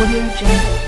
Audio Jungle.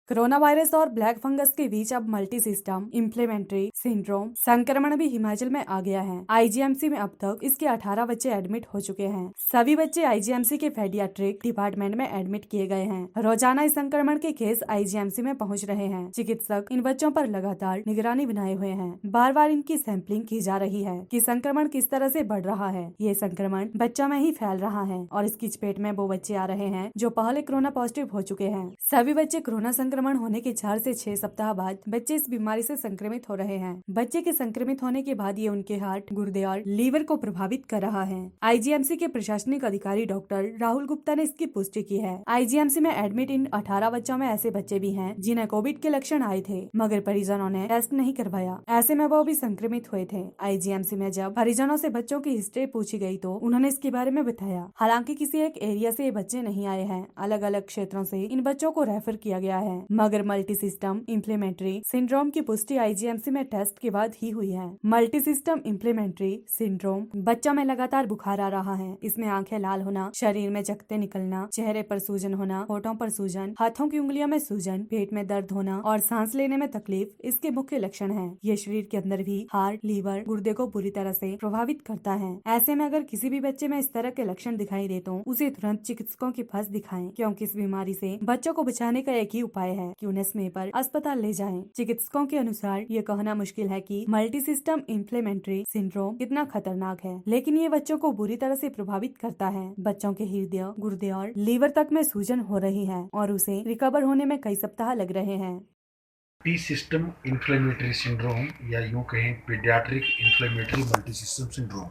Corona virus और black fungus के बीच अब मल्टी सिस्टम इम्प्लीमेंट्री सिंड्रोम संक्रमण भी हिमाचल में आ गया है। आईजीएमसी में अब तक इसके 18 बच्चे एडमिट हो चुके हैं। सभी बच्चे आईजीएमसी के पेडियाट्रिक डिपार्टमेंट में एडमिट किए गए हैं। रोजाना इस संक्रमण के केस आईजीएमसी में पहुंच रहे हैं। चिकित्सक इन बच्चों पर लगातार निगरानी बनाए हुए हैं। बार बार इनकी सैंपलिंग की जा रही है कि संक्रमण किस तरह से बढ़ रहा है। ये संक्रमण बच्चों में ही फैल रहा है और इसकी चपेट में वो बच्चे आ रहे हैं जो पहले कोरोना पॉजिटिव हो चुके हैं। सभी बच्चे कोरोना संक्रमण होने के 4 से 6 सप्ताह बाद बच्चे इस बीमारी से संक्रमित हो रहे हैं। बच्चे के संक्रमित होने के बाद ये उनके हार्ट, गुर्दे और लीवर को प्रभावित कर रहा है। आईजीएमसी के प्रशासनिक अधिकारी डॉक्टर राहुल गुप्ता ने इसकी पुष्टि की है। आईजीएमसी में एडमिट इन 18 बच्चों में ऐसे बच्चे भी हैं जिन्हें कोविड के लक्षण आए थे मगर परिजनों ने टेस्ट नहीं करवाया। ऐसे में वो भी संक्रमित हुए थे। आईजीएमसी में जब परिजनों से बच्चों की हिस्ट्री पूछी गई तो उन्होंने इसके बारे में बताया। हालांकि किसी एक एरिया से ये बच्चे नहीं आए हैं, अलग अलग क्षेत्रों से इन बच्चों को रेफर किया गया है मगर मल्टी सिस्टम इम्प्लीमेंट्री सिंड्रोम की पुष्टि आईजीएमसी में टेस्ट के बाद ही हुई है। मल्टी सिस्टम इम्प्लीमेंट्री सिंड्रोम बच्चों में लगातार बुखार आ रहा है। इसमें आंखें लाल होना, शरीर में चकत्ते निकलना, चेहरे पर सूजन होना, होठों पर सूजन, हाथों की उंगलियों में सूजन, पेट में दर्द होना और सांस लेने में तकलीफ इसके मुख्य लक्षण हैं। ये शरीर के अंदर भी हार्ट, लीवर, गुर्दे को बुरी तरह से प्रभावित करता है। ऐसे में अगर किसी भी बच्चे में इस तरह के लक्षण दिखाई दे तो उसे तुरंत चिकित्सकों के पास दिखाएं, क्योंकि इस बीमारी से बच्चों को बचाने का एक ही उपाय है कि उन्हें समय पर अस्पताल ले जाएं। चिकित्सकों के अनुसार ये कहना मुश्किल है कि मल्टी सिस्टम इम्प्लीमेंट्री सिंड्रोम कितना खतरनाक है, लेकिन ये बच्चों को बुरी तरह से प्रभावित करता है। बच्चों के हृदय, गुर्दे और लीवर तक में सूजन हो रही है और उसे रिकवर होने में कई सप्ताह लग रहे हैं। मल्टी सिस्टम इन्फ्लेमेटरी सिंड्रोम या यूं कहें paediatric inflammatory multi system syndrome,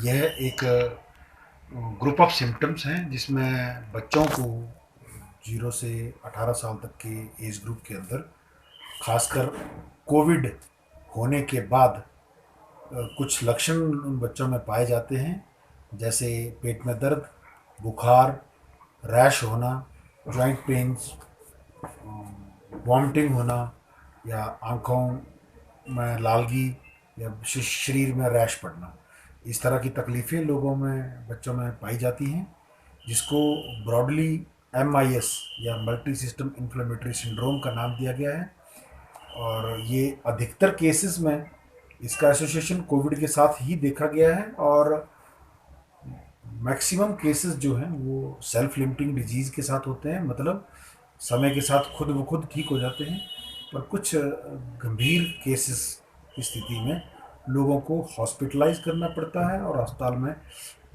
यह एक ग्रुप ऑफ सिम्टम्स हैं जिसमें बच्चों को 0 से 18 साल तक के एज ग्रुप के अंदर खासकर कोविड होने के बाद कुछ लक्षण उन बच्चों में पाए जाते हैं, जैसे पेट में दर्द, बुखार, रैश होना, जॉइंट पेन्स, वॉमिटिंग होना या आँखों में लालगी या शरीर में रैश पड़ना। इस तरह की तकलीफ़ें लोगों में, बच्चों में पाई जाती हैं, जिसको ब्रॉडली MIS या मल्टी सिस्टम इन्फ्लेमेटरी सिंड्रोम का नाम दिया गया है। और ये अधिकतर केसेस में इसका एसोसिएशन कोविड के साथ ही देखा गया है और मैक्सिमम केसेस जो हैं वो सेल्फ लिमिटिंग डिजीज़ के साथ होते हैं, मतलब समय के साथ खुद ब खुद ठीक हो जाते हैं। पर कुछ गंभीर केसेस की स्थिति में लोगों को हॉस्पिटलाइज करना पड़ता है और अस्पताल में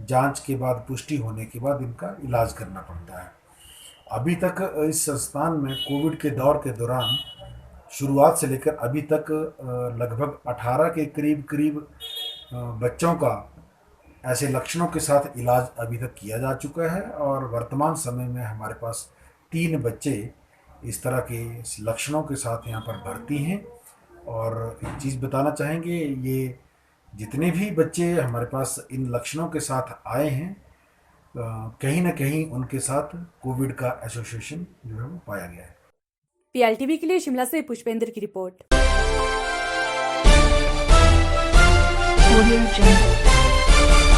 जांच के बाद, पुष्टि होने के बाद इनका इलाज करना पड़ता है। अभी तक इस संस्थान में कोविड के दौर के दौरान शुरुआत से लेकर अभी तक लगभग 18 के करीब बच्चों का ऐसे लक्षणों के साथ इलाज अभी तक किया जा चुका है और वर्तमान समय में हमारे पास 3 बच्चे इस तरह के लक्षणों के साथ यहाँ पर भर्ती हैं। और एक चीज़ बताना चाहेंगे, ये जितने भी बच्चे हमारे पास इन लक्षणों के साथ आए हैं, कहीं ना कहीं उनके साथ कोविड का एसोसिएशन जो है वो पाया गया है। PLTV के लिए शिमला से पुष्पेंद्र की रिपोर्ट। Audio Jungle.